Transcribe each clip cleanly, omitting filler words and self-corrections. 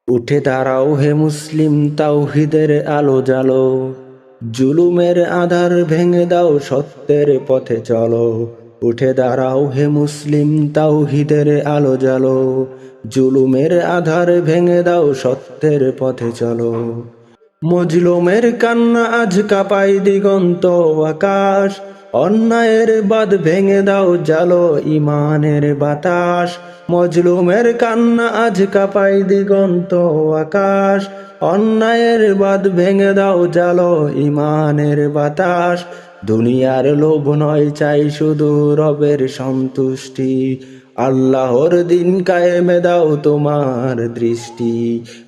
উঠে দাঁড়াও হে মুসলিম, তাওহীদের আলো জ্বালো, জুলুমের আধার ভেঙে দাও, সত্যের পথে চলো। উঠে দাঁড়াও হে মুসলিম, তাওহীদের আলো জ্বালো, জুলুমের আধার ভেঙে দাও, সত্যের পথে চলো। মজলুমের কান্না আজ কাঁপায় দিগন্ত আকাশ, অন্যায়ের বাঁধ ভেঙে দাও, জালো ইমানের বাতাস। মজলুমের কান্না আজ কাঁপায় দিগন্ত আকাশ, অন্যায়ের বাঁধ ভেঙে দাও, জালো ইমানের বাতাস। দুনিয়ার লোভ নয়, চাই শুধু রবের সন্তুষ্টি, আল্লাহর দিন কায়েমে দাও তোমার দৃষ্টি।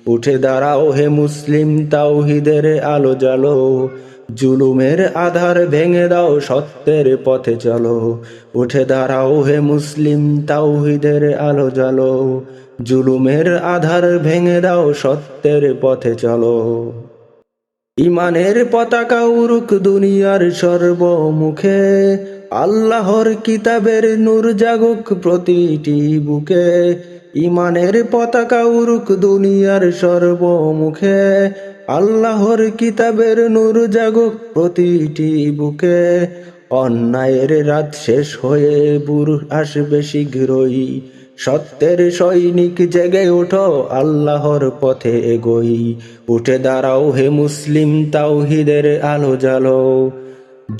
উঠে দাঁড়াও হে মুসলিম, তাওহীদের আলো জ্বালো, জুলুমের আধার ভেঙে দাও, সত্যের পথে চলো। উঠে দাঁড়াও হে মুসলিম, তাওহীদের আলো জ্বালো, জুলুমের আধার ভেঙে দাও, সত্যের পথে চলো। ইমানের পতাকা উড়ুক দুনিয়ার সর্বমুখে, আল্লাহর কিতাবের নূর জাগুক প্রতিটি বুকে। ইমানের পতাকা উড়ুক দুনিয়ার সর্বমুখে, আল্লাহর কিতাবের নূর জাগুক প্রতিটি বুকে। অন্যায়ের রাত শেষ হয়ে ভোর আসবে শীঘ্রই, সত্যের সৈনিক জেগে ওঠো, আল্লাহর পথে এগোই। উঠে দাঁড়াও হে মুসলিম, তাওহীদের আলো জ্বালো,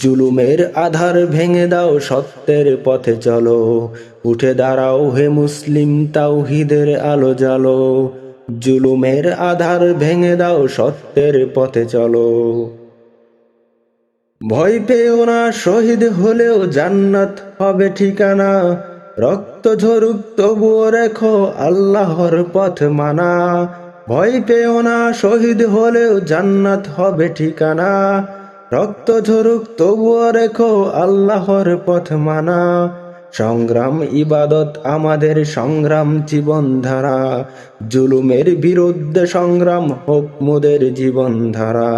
জুলুমের আধার ভেঙে দাও, সত্যের পথে চলো। উঠে দাঁড়াও হে মুসলিম, তাওহীদের আলো জ্বালো, জুলুমের আধার ভেঙে দাও, সত্যের পথে চলো। ভয় পেও না, শহীদ হলেও জান্নাত হবে ঠিকানা, রক্ত ঝরুক তবুও রেখো আল্লাহর পথ মানা। ভয় পেও না, শহীদ হলেও জান্নাত হবে ঠিকানা, রক্ত ঝরুক তবুও রেখো আল্লাহর পথ মানা। সংগ্রাম ইবাদত আমাদের সংগ্রাম জীবনধারা, জুলুমের বিরুদ্ধে সংগ্রাম হোক মোদের জীবনধারা।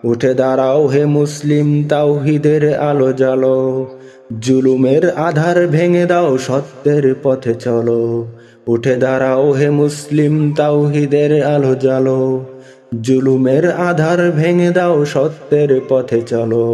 উঠে দাঁড়াও হে মুসলিম, তাওহীদের আলো জ্বালো, জুলুমের আধার ভেঙে দাও, সত্যের পথে চলো। উঠে দাঁড়াও হে মুসলিম, তাওহীদের আলো জ্বালো, জুলুমের আধার ভেঙে দাও, সত্যের পথে চলো।